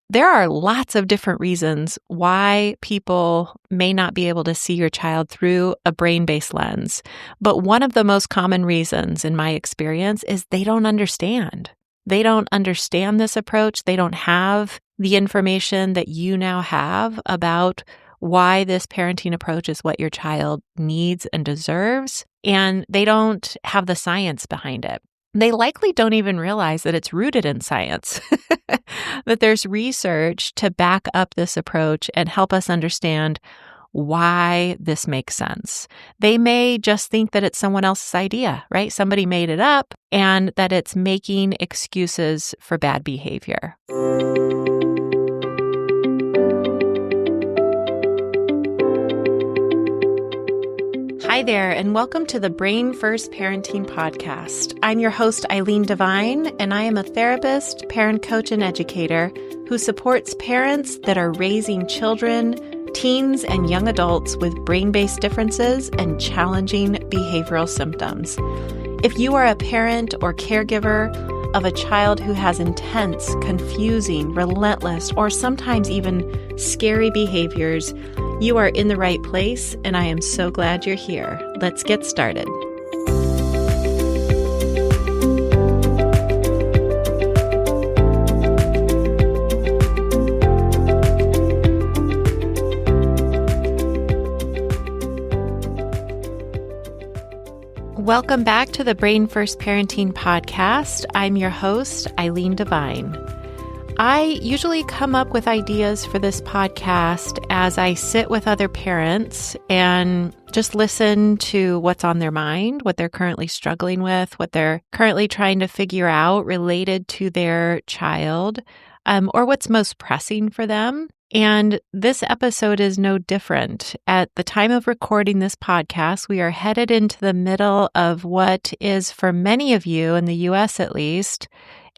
There are lots of different reasons why people may not be able to see your child through a brain-based lens. But one of the most common reasons, in my experience, is they don't understand. They don't understand this approach. They don't have the information that you now have about why this parenting approach is what your child needs and deserves. And they don't have the science behind it. They likely don't even realize that it's rooted in science, that there's research to back up this approach and help us understand why this makes sense. They may just think that it's someone else's idea, right? Somebody made it up and that it's making excuses for bad behavior. Hi there, and welcome to the Brain First Parenting Podcast. I'm your host, Eileen Devine, and I am a therapist, parent coach, and educator who supports parents that are raising children, teens, and young adults with brain-based differences and challenging behavioral symptoms. If you are a parent or caregiver of a child who has intense, confusing, relentless, or sometimes even scary behaviors, you are in the right place, and I am so glad you're here. Let's get started. Welcome back to the Brain First Parenting Podcast. I'm your host, Eileen Devine. I usually come up with ideas for this podcast as I sit with other parents and just listen to what's on their mind, what they're currently struggling with, what they're currently trying to figure out related to their child, or what's most pressing for them. And this episode is no different. At the time of recording this podcast, we are headed into the middle of what is, for many of you, in the U.S. at least,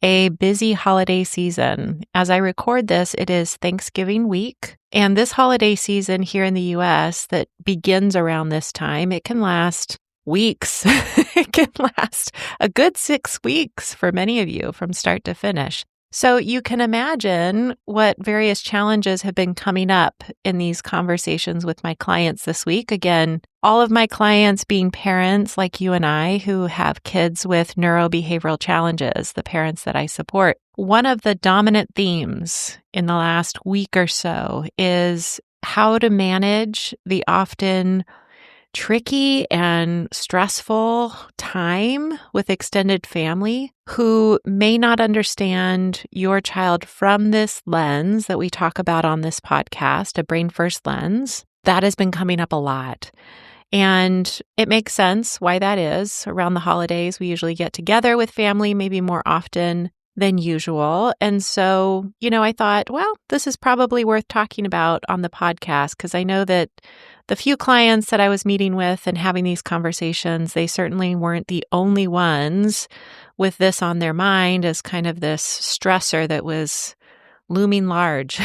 a busy holiday season. As I record this, it is Thanksgiving week. And this holiday season here in the U.S. that begins around this time, it can last weeks. It can last a good 6 weeks for many of you from start to finish. So you can imagine what various challenges have been coming up in these conversations with my clients this week. Again, all of my clients being parents like you and I who have kids with neurobehavioral challenges, the parents that I support. One of the dominant themes in the last week or so is how to manage the often tricky and stressful time with extended family who may not understand your child from this lens that we talk about on this podcast, a brain first lens. That has been coming up a lot. And it makes sense why that is. Around the holidays, we usually get together with family, maybe more often than usual. And so, I thought, well, this is probably worth talking about on the podcast because I know that the few clients that I was meeting with and having these conversations, they certainly weren't the only ones with this on their mind as kind of this stressor that was looming large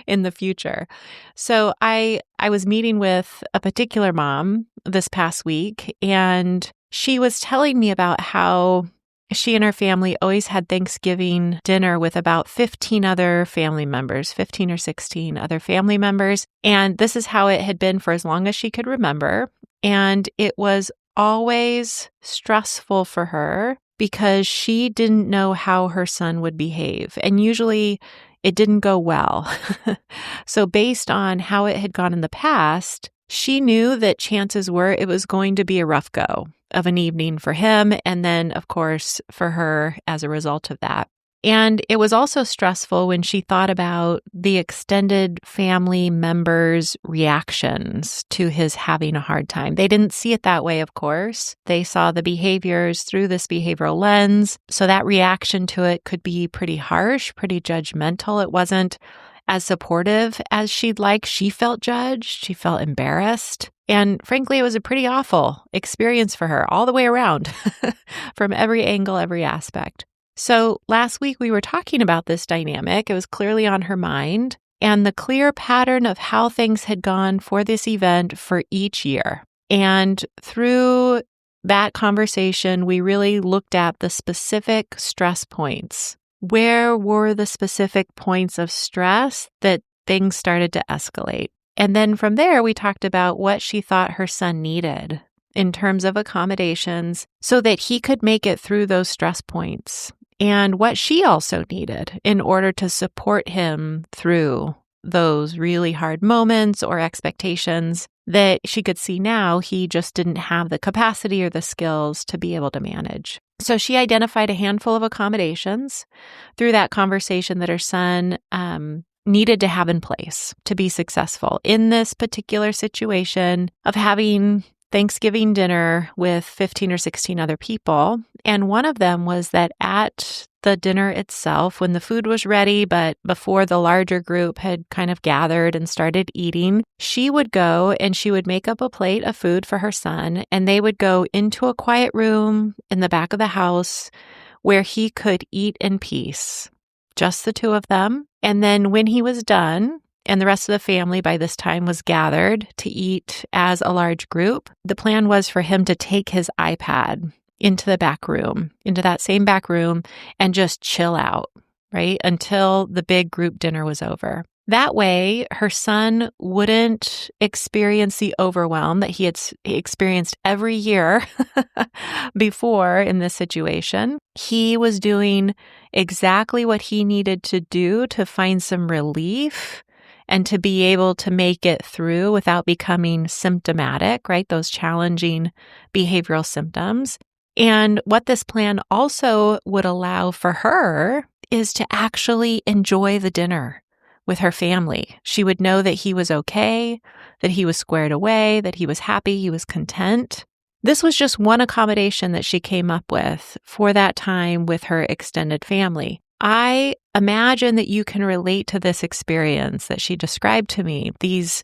in the future. So I was meeting with a particular mom this past week, and she was telling me about how she and her family always had Thanksgiving dinner with about 15 other family members, 15 or 16 other family members. And this is how it had been for as long as she could remember. And it was always stressful for her because she didn't know how her son would behave. And usually it didn't go well. So based on how it had gone in the past, she knew that chances were it was going to be a rough go of an evening for him, and then, of course, for her as a result of that. And it was also stressful when she thought about the extended family members' reactions to his having a hard time. They didn't see it that way, of course. They saw the behaviors through this behavioral lens. So that reaction to it could be pretty harsh, pretty judgmental. It wasn't as supportive as she'd like. She felt judged. She felt embarrassed. And frankly, it was a pretty awful experience for her all the way around from every angle, every aspect. So last week we were talking about this dynamic. It was clearly on her mind and the clear pattern of how things had gone for this event for each year. And through that conversation, we really looked at the specific stress points where were the specific points of stress that things started to escalate. And then from there, we talked about what she thought her son needed in terms of accommodations so that he could make it through those stress points, and what she also needed in order to support him through those really hard moments or expectations that she could see now he just didn't have the capacity or the skills to be able to manage. So she identified a handful of accommodations through that conversation that her son needed to have in place to be successful in this particular situation of having Thanksgiving dinner with 15 or 16 other people. And one of them was that at the dinner itself, when the food was ready, but before the larger group had kind of gathered and started eating, she would go and she would make up a plate of food for her son, and they would go into a quiet room in the back of the house where he could eat in peace, just the two of them. And then when he was done, and the rest of the family by this time was gathered to eat as a large group, the plan was for him to take his iPad into the back room, into that same back room, and just chill out, right, until the big group dinner was over. That way, her son wouldn't experience the overwhelm that he had experienced every year before in this situation. He was doing exactly what he needed to do to find some relief and to be able to make it through without becoming symptomatic, right? Those challenging behavioral symptoms. And what this plan also would allow for her is to actually enjoy the dinner with her family. She would know that he was okay, that he was squared away, that he was happy, he was content. This was just one accommodation that she came up with for that time with her extended family. I imagine that you can relate to this experience that she described to me, these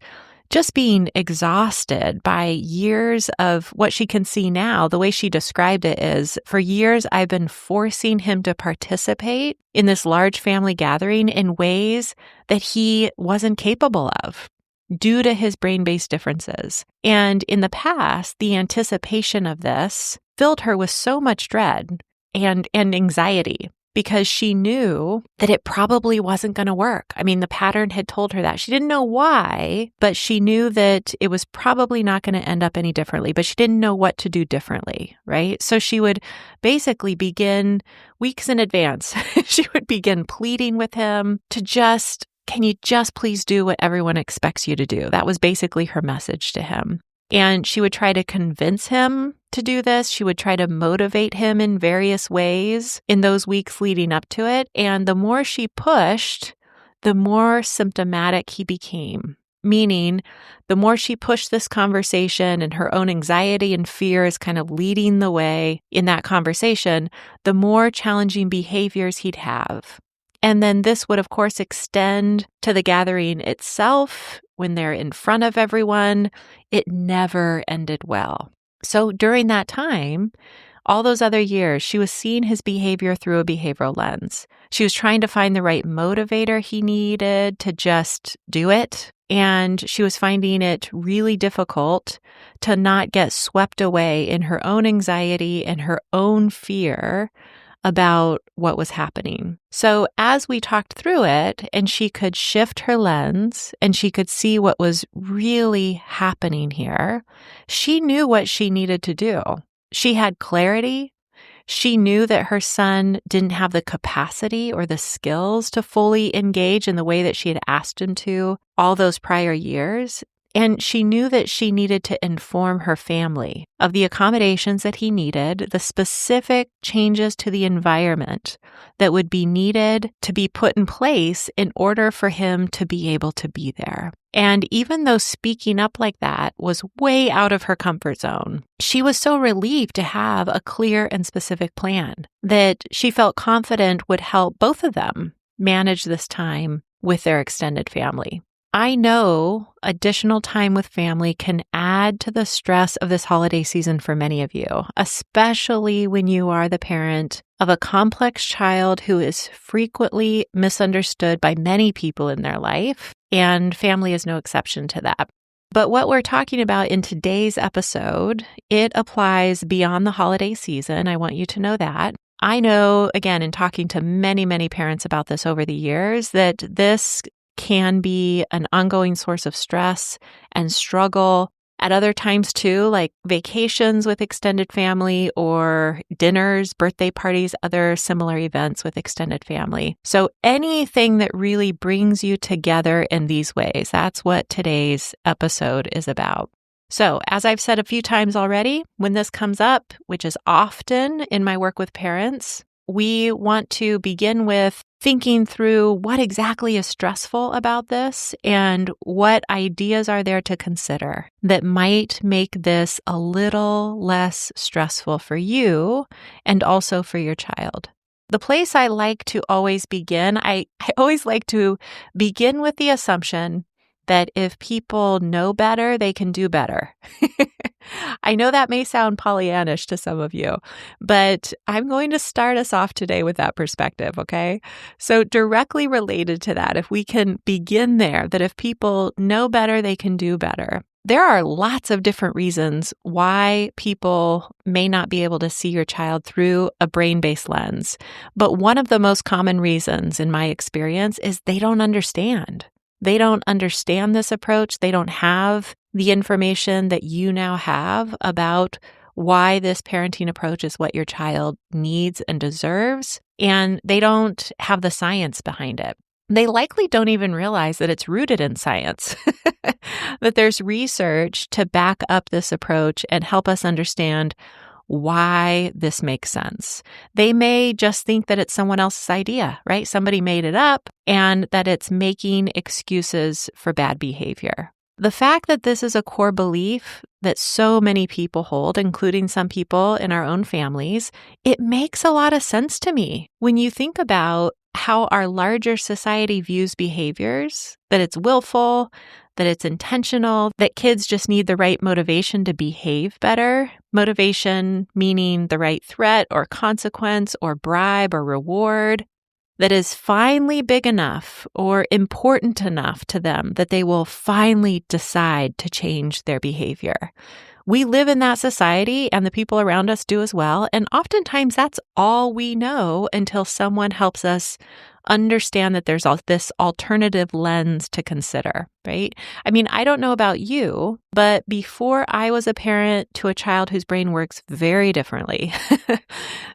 just being exhausted by years of what she can see now. The way she described it is, for years, I've been forcing him to participate in this large family gathering in ways that he wasn't capable of due to his brain-based differences. And in the past, the anticipation of this filled her with so much dread and anxiety, because she knew that it probably wasn't going to work. I mean, the pattern had told her that. She didn't know why, but she knew that it was probably not going to end up any differently, but she didn't know what to do differently, right? So she would basically begin weeks in advance. She would begin pleading with him to can you just please do what everyone expects you to do? That was basically her message to him. And she would try to convince him to do this. She would try to motivate him in various ways in those weeks leading up to it. And the more she pushed, the more symptomatic he became. Meaning, the more she pushed this conversation and her own anxiety and fear is kind of leading the way in that conversation, the more challenging behaviors he'd have. And then this would, of course, extend to the gathering itself. When they're in front of everyone, it never ended well. So during that time, all those other years, she was seeing his behavior through a behavioral lens. She was trying to find the right motivator he needed to just do it. And she was finding it really difficult to not get swept away in her own anxiety and her own fear about what was happening. So as we talked through it and she could shift her lens and she could see what was really happening here, she knew what she needed to do. She had clarity. She knew that her son didn't have the capacity or the skills to fully engage in the way that she had asked him to all those prior years. And she knew that she needed to inform her family of the accommodations that he needed, the specific changes to the environment that would be needed to be put in place in order for him to be able to be there. And even though speaking up like that was way out of her comfort zone, she was so relieved to have a clear and specific plan that she felt confident would help both of them manage this time with their extended family. I know additional time with family can add to the stress of this holiday season for many of you, especially when you are the parent of a complex child who is frequently misunderstood by many people in their life, and family is no exception to that. But what we're talking about in today's episode, it applies beyond the holiday season. I want you to know that. I know, again, in talking to many, many parents about this over the years, that this can be an ongoing source of stress and struggle at other times too, like vacations with extended family or dinners, birthday parties, other similar events with extended family. So anything that really brings you together in these ways, that's what today's episode is about. So, as I've said a few times already, when this comes up, which is often in my work with parents, we want to begin with thinking through what exactly is stressful about this and what ideas are there to consider that might make this a little less stressful for you and also for your child. The place I like to always begin, I always like to begin with the assumption that if people know better, they can do better. I know that may sound Pollyannish to some of you, but I'm going to start us off today with that perspective, okay? So directly related to that, if we can begin there, that if people know better, they can do better. There are lots of different reasons why people may not be able to see your child through a brain-based lens. But one of the most common reasons in my experience is they don't understand. They don't understand this approach. They don't have the information that you now have about why this parenting approach is what your child needs and deserves. And they don't have the science behind it. They likely don't even realize that it's rooted in science, that there's research to back up this approach and help us understand why this makes sense. They may just think that it's someone else's idea, right? Somebody made it up and that it's making excuses for bad behavior. The fact that this is a core belief that so many people hold, including some people in our own families, it makes a lot of sense to me when you think about how our larger society views behaviors, that it's willful, that it's intentional, that kids just need the right motivation to behave better. Motivation meaning the right threat or consequence or bribe or reward that is finally big enough or important enough to them that they will finally decide to change their behavior. We live in that society and the people around us do as well. And oftentimes that's all we know until someone helps us understand that there's this alternative lens to consider, right? I mean, I don't know about you, but before I was a parent to a child whose brain works very differently,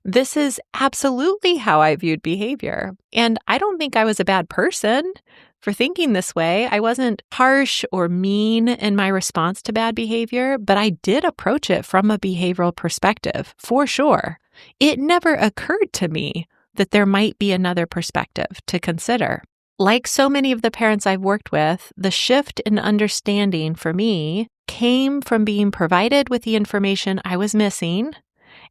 this is absolutely how I viewed behavior. And I don't think I was a bad person for thinking this way. I wasn't harsh or mean in my response to bad behavior, but I did approach it from a behavioral perspective, for sure. It never occurred to me that there might be another perspective to consider. Like so many of the parents I've worked with, the shift in understanding for me came from being provided with the information I was missing,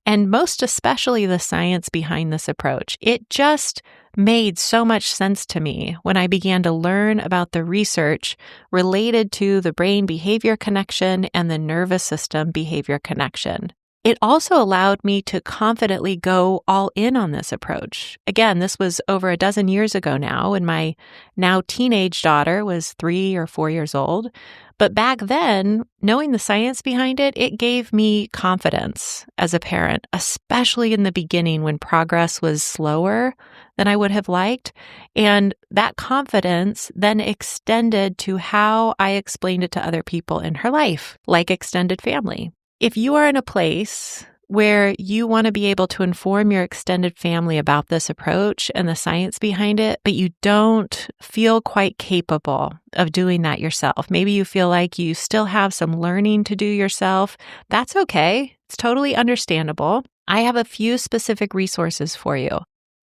and most especially the science behind this approach. It just made so much sense to me when I began to learn about the research related to the brain behavior connection and the nervous system behavior connection. It also allowed me to confidently go all in on this approach. Again, this was over a dozen years ago now, when my now teenage daughter was 3 or 4 years old. But back then, knowing the science behind it, it gave me confidence as a parent, especially in the beginning when progress was slower than I would have liked. And that confidence then extended to how I explained it to other people in her life, like extended family. If you are in a place where you want to be able to inform your extended family about this approach and the science behind it, but you don't feel quite capable of doing that yourself, maybe you feel like you still have some learning to do yourself, that's okay. It's totally understandable. I have a few specific resources for you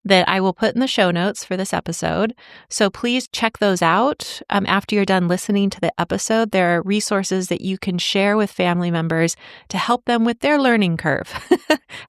that I will put in the show notes for this episode. So please check those out. After you're done listening to the episode, there are resources that you can share with family members to help them with their learning curve,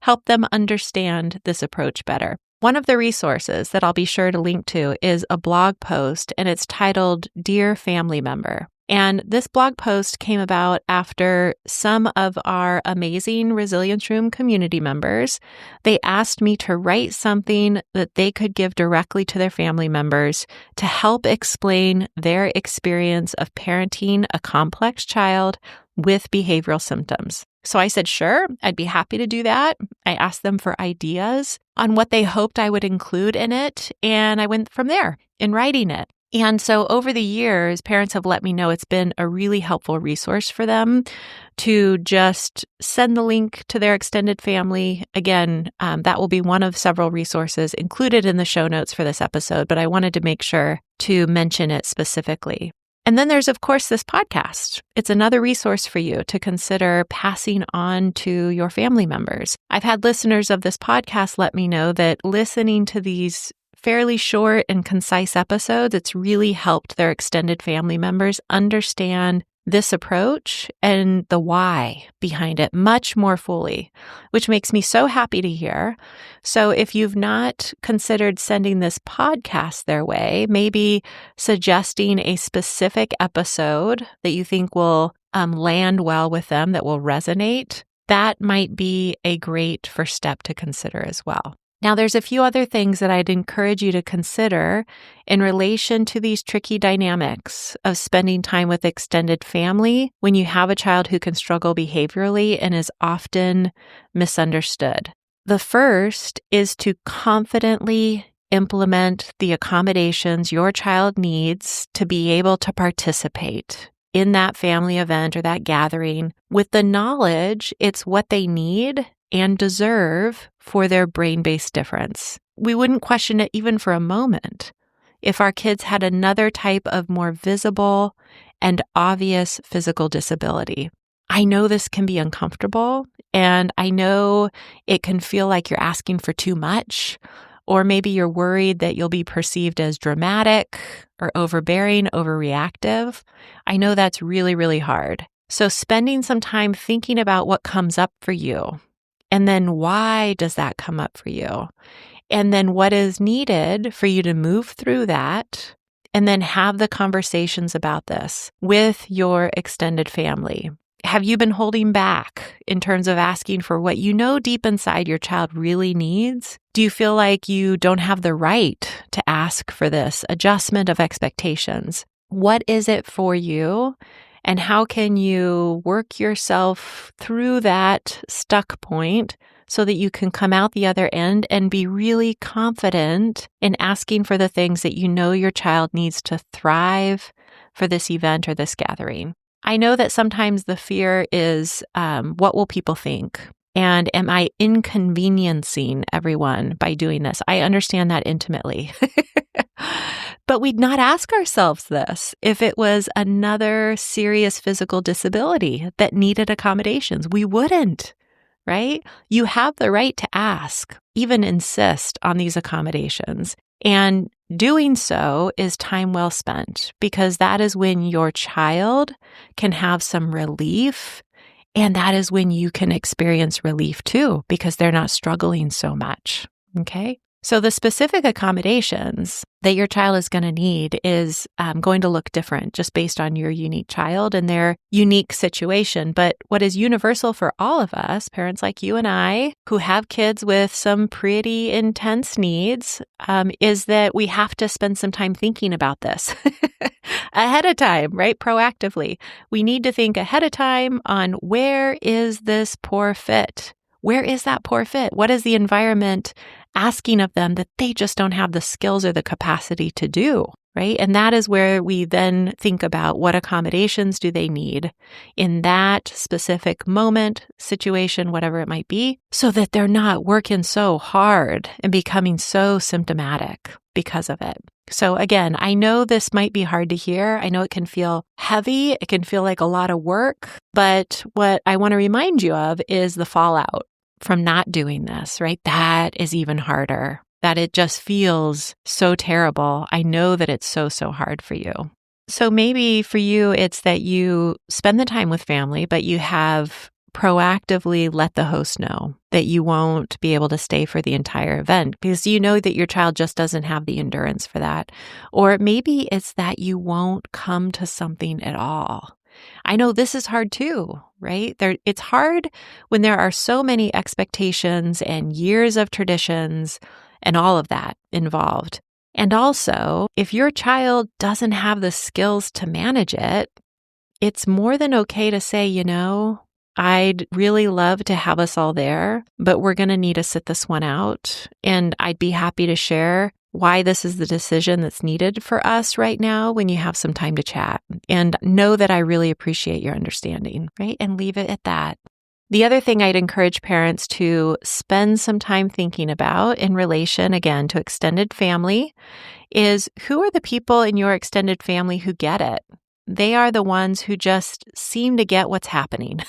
help them understand this approach better. One of the resources that I'll be sure to link to is a blog post, and it's titled Dear Family Member. And this blog post came about after some of our amazing Resilience Room community members, they asked me to write something that they could give directly to their family members to help explain their experience of parenting a complex child with behavioral symptoms. So I said, sure, I'd be happy to do that. I asked them for ideas on what they hoped I would include in it, and I went from there in writing it. And so over the years, parents have let me know it's been a really helpful resource for them to just send the link to their extended family. Again, that will be one of several resources included in the show notes for this episode, but I wanted to make sure to mention it specifically. And then there's, of course, this podcast. It's another resource for you to consider passing on to your family members. I've had listeners of this podcast let me know that listening to these fairly short and concise episodes, it's really helped their extended family members understand this approach and the why behind it much more fully, which makes me so happy to hear. So if you've not considered sending this podcast their way, maybe suggesting a specific episode that you think will land well with them, that will resonate, that might be a great first step to consider as well. Now, there's a few other things that I'd encourage you to consider in relation to these tricky dynamics of spending time with extended family when you have a child who can struggle behaviorally and is often misunderstood. The first is to confidently implement the accommodations your child needs to be able to participate in that family event or that gathering with the knowledge it's what they need and deserve for their brain-based difference. We wouldn't question it even for a moment if our kids had another type of more visible and obvious physical disability. I know this can be uncomfortable, and I know it can feel like you're asking for too much, or maybe you're worried that you'll be perceived as dramatic or overbearing, overreactive. I know that's really, really hard. So spending some time thinking about what comes up for you, and then why does that come up for you? And then what is needed for you to move through that, and then have the conversations about this with your extended family. Have you been holding back in terms of asking for what you know deep inside your child really needs? Do you feel like you don't have the right to ask for this adjustment of expectations? What is it for you? And how can you work yourself through that stuck point so that you can come out the other end and be really confident in asking for the things that you know your child needs to thrive for this event or this gathering? I know that sometimes the fear is, what will people think? And am I inconveniencing everyone by doing this? I understand that intimately. But we'd not ask ourselves this if it was another serious physical disability that needed accommodations. We wouldn't, right? You have the right to ask, even insist on these accommodations. And doing so is time well spent, because that is when your child can have some relief. And that is when you can experience relief too, because they're not struggling so much. Okay. So the specific accommodations that your child is going to need is going to look different just based on your unique child and their unique situation. But what is universal for all of us, parents like you and I, who have kids with some pretty intense needs, is that we have to spend some time thinking about this ahead of time, right? Proactively. We need to think ahead of time on where is this poor fit? Where is that poor fit? What is the environment asking of them that they just don't have the skills or the capacity to do, right? And that is where we then think about what accommodations do they need in that specific moment, situation, whatever it might be, so that they're not working so hard and becoming so symptomatic because of it. So again, I know this might be hard to hear. I know it can feel heavy. It can feel like a lot of work. But what I want to remind you of is the fallout from not doing this, right? That is even harder, that it just feels so terrible. I know that it's so hard for you. So maybe for you, it's that you spend the time with family, but you have proactively let the host know that you won't be able to stay for the entire event because you know that your child just doesn't have the endurance for that. Or maybe it's that you won't come to something at all. I know this is hard too, right? It's hard when there are so many expectations and years of traditions and all of that involved. And also, if your child doesn't have the skills to manage it, it's more than okay to say, I'd really love to have us all there, but we're going to need to sit this one out. And I'd be happy to share why this is the decision that's needed for us right now when you have some time to chat. And know that I really appreciate your understanding, right? And leave it at that. The other thing I'd encourage parents to spend some time thinking about in relation, again, to extended family is who are the people in your extended family who get it? They are the ones who just seem to get what's happening.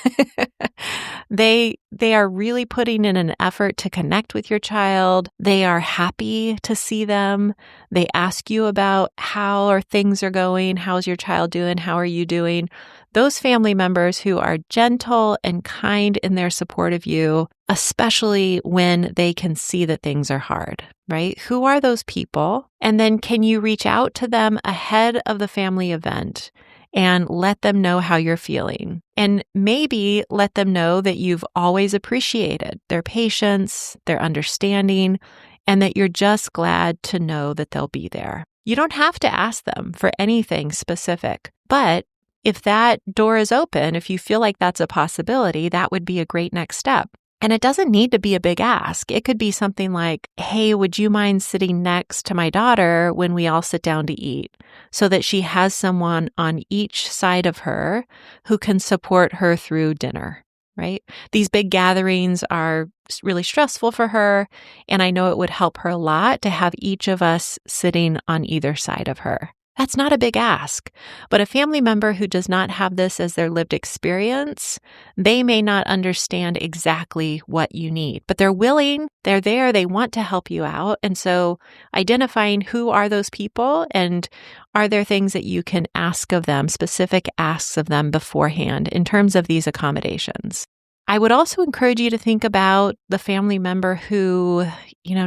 They are really putting in an effort to connect with your child. They are happy to see them. They ask you about how things are going. How's your child doing? How are you doing? Those family members who are gentle and kind in their support of you, especially when they can see that things are hard, right? Who are those people? And then can you reach out to them ahead of the family event and let them know how you're feeling? And maybe let them know that you've always appreciated their patience, their understanding, and that you're just glad to know that they'll be there. You don't have to ask them for anything specific, but if that door is open, if you feel like that's a possibility, that would be a great next step. And it doesn't need to be a big ask. It could be something like, hey, would you mind sitting next to my daughter when we all sit down to eat so that she has someone on each side of her who can support her through dinner, right? These big gatherings are really stressful for her, and I know it would help her a lot to have each of us sitting on either side of her. That's not a big ask, but a family member who does not have this as their lived experience, they may not understand exactly what you need, but they're willing, they're there, they want to help you out. And so identifying who are those people and are there things that you can ask of them, specific asks of them beforehand in terms of these accommodations. I would also encourage you to think about the family member who,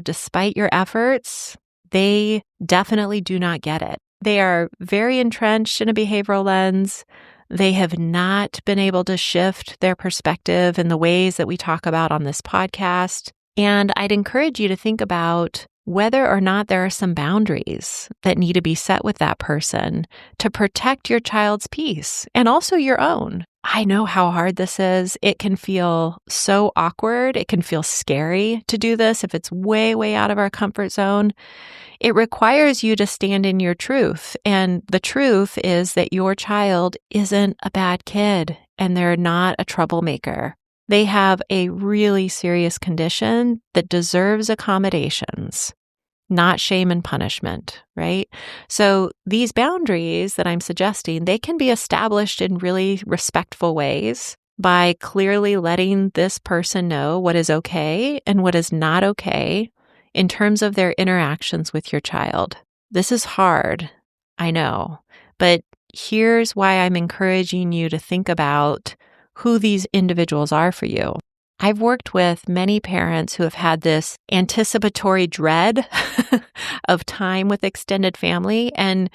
despite your efforts, they definitely do not get it. They are very entrenched in a behavioral lens. They have not been able to shift their perspective in the ways that we talk about on this podcast. And I'd encourage you to think about whether or not there are some boundaries that need to be set with that person to protect your child's peace and also your own. I know how hard this is. It can feel so awkward. It can feel scary to do this if it's way, way out of our comfort zone. It requires you to stand in your truth. And the truth is that your child isn't a bad kid and they're not a troublemaker. They have a really serious condition that deserves accommodations, not shame and punishment, right? So these boundaries that I'm suggesting, they can be established in really respectful ways by clearly letting this person know what is okay and what is not okay in terms of their interactions with your child. This is hard, I know, but here's why I'm encouraging you to think about who these individuals are for you. I've worked with many parents who have had this anticipatory dread of time with extended family. And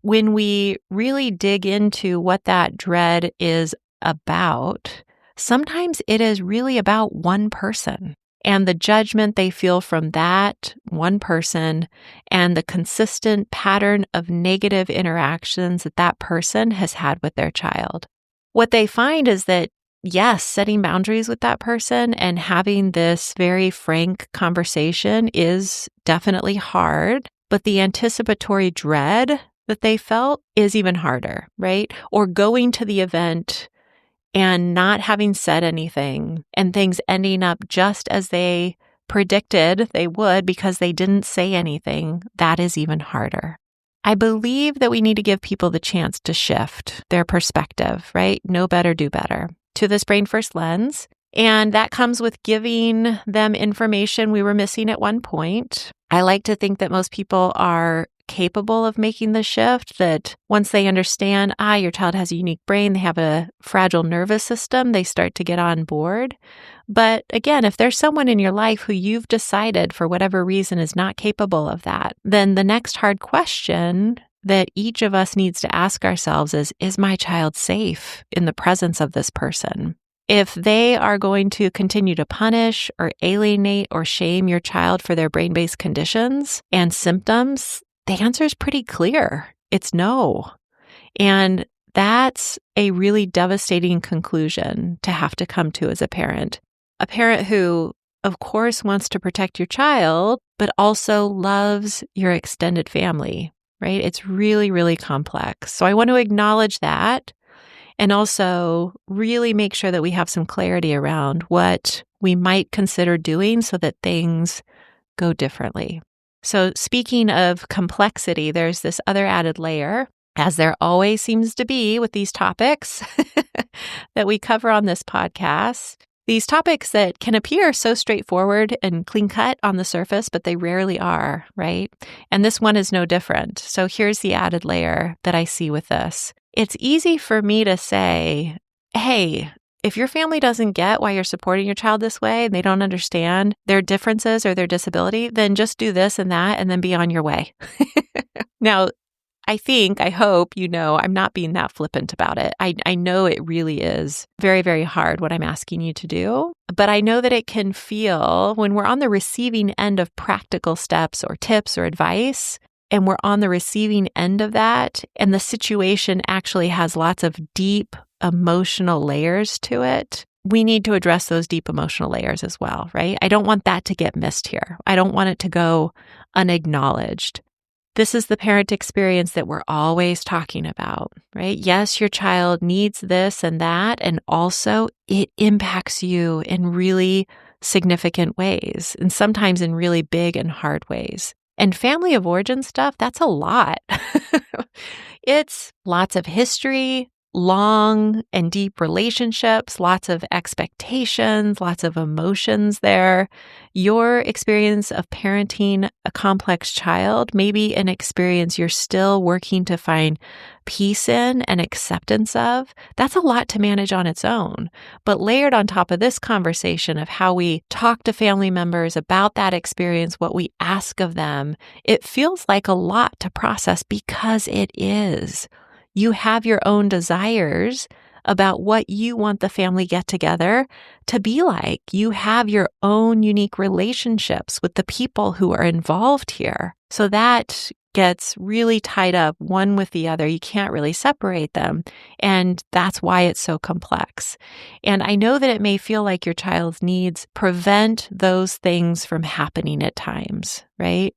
when we really dig into what that dread is about, sometimes it is really about one person and the judgment they feel from that one person and the consistent pattern of negative interactions that that person has had with their child. What they find is that yes, setting boundaries with that person and having this very frank conversation is definitely hard, but the anticipatory dread that they felt is even harder, right? Or going to the event and not having said anything and things ending up just as they predicted they would because they didn't say anything, that is even harder. I believe that we need to give people the chance to shift their perspective, right? Know better, do better, to this brain first lens. And that comes with giving them information we were missing at one point. I like to think that most people are capable of making the shift, that once they understand, your child has a unique brain, they have a fragile nervous system, they start to get on board. But again, if there's someone in your life who you've decided for whatever reason is not capable of that, then the next hard question that each of us needs to ask ourselves is my child safe in the presence of this person? If they are going to continue to punish or alienate or shame your child for their brain-based conditions and symptoms, the answer is pretty clear. It's no. And That's a really devastating conclusion to have to come to as a parent. A parent who, of course, wants to protect your child, but also loves your extended family, right? It's really, really complex. So I want to acknowledge that and also really make sure that we have some clarity around what we might consider doing so that things go differently. So speaking of complexity, there's this other added layer, as there always seems to be with these topics that we cover on this podcast. These topics that can appear so straightforward and clean cut on the surface, but they rarely are, right? And this one is no different. So here's the added layer that I see with this. It's easy for me to say, hey, if your family doesn't get why you're supporting your child this way and they don't understand their differences or their disability, then just do this and that and then be on your way. Now, I hope you know I'm not being that flippant about it. I know it really is very, very hard what I'm asking you to do, but I know that it can feel when we're on the receiving end of practical steps or tips or advice, and we're on the receiving end of that, and the situation actually has lots of deep emotional layers to it, we need to address those deep emotional layers as well, right? I don't want that to get missed here. I don't want it to go unacknowledged. This is the parent experience that we're always talking about, right? Yes, your child needs this and that, and also it impacts you in really significant ways, and sometimes in really big and hard ways. And family of origin stuff, that's a lot. It's lots of history, long and deep relationships, lots of expectations, lots of emotions there. Your experience of parenting a complex child, maybe an experience you're still working to find peace in and acceptance of, that's a lot to manage on its own. But layered on top of this conversation of how we talk to family members about that experience, what we ask of them, it feels like a lot to process because it is. You have your own desires about what you want the family get-together to be like. You have your own unique relationships with the people who are involved here. So that gets really tied up one with the other. You can't really separate them. And that's why it's so complex. And I know that it may feel like your child's needs prevent those things from happening at times, right?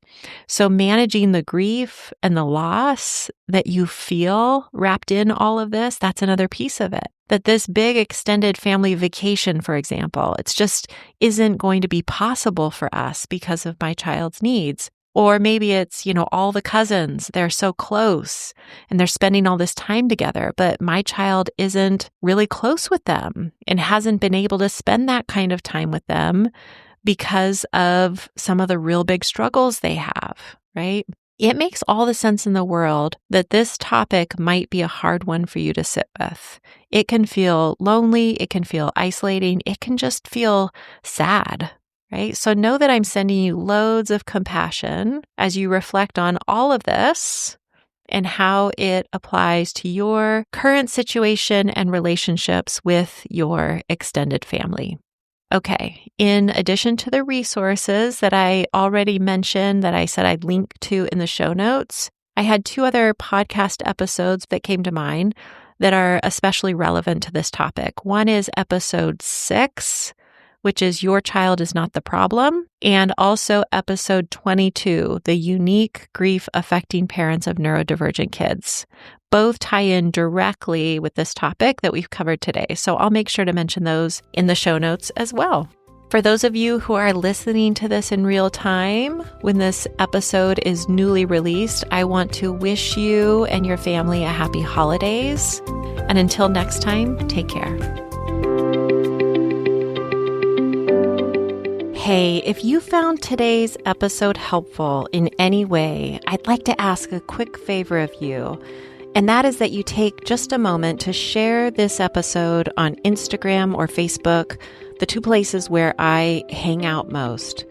So managing the grief and the loss that you feel wrapped in all of this, that's another piece of it. That this big extended family vacation, for example, it's just isn't going to be possible for us because of my child's needs. Or maybe it's, all the cousins, they're so close and they're spending all this time together, but my child isn't really close with them and hasn't been able to spend that kind of time with them because of some of the real big struggles they have, right? It makes all the sense in the world that this topic might be a hard one for you to sit with. It can feel lonely, it can feel isolating, it can just feel sad. Right? So know that I'm sending you loads of compassion as you reflect on all of this and how it applies to your current situation and relationships with your extended family. Okay, in addition to the resources that I already mentioned that I said I'd link to in the show notes, I had 2 other podcast episodes that came to mind that are especially relevant to this topic. One is episode 6, which is Your Child is Not the Problem, and also episode 22, The Unique Grief Affecting Parents of Neurodivergent Kids. Both tie in directly with this topic that we've covered today, so I'll make sure to mention those in the show notes as well. For those of you who are listening to this in real time, when this episode is newly released, I want to wish you and your family a happy holidays. And until next time, take care. Hey, if you found today's episode helpful in any way, I'd like to ask a quick favor of you, and that is that you take just a moment to share this episode on Instagram or Facebook, the 2 places where I hang out most.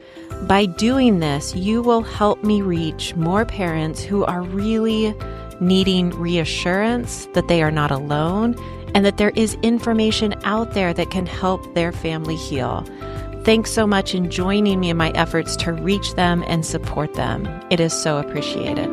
By doing this, you will help me reach more parents who are really needing reassurance that they are not alone and that there is information out there that can help their family heal. Thanks so much in joining me in my efforts to reach them and support them. It is so appreciated.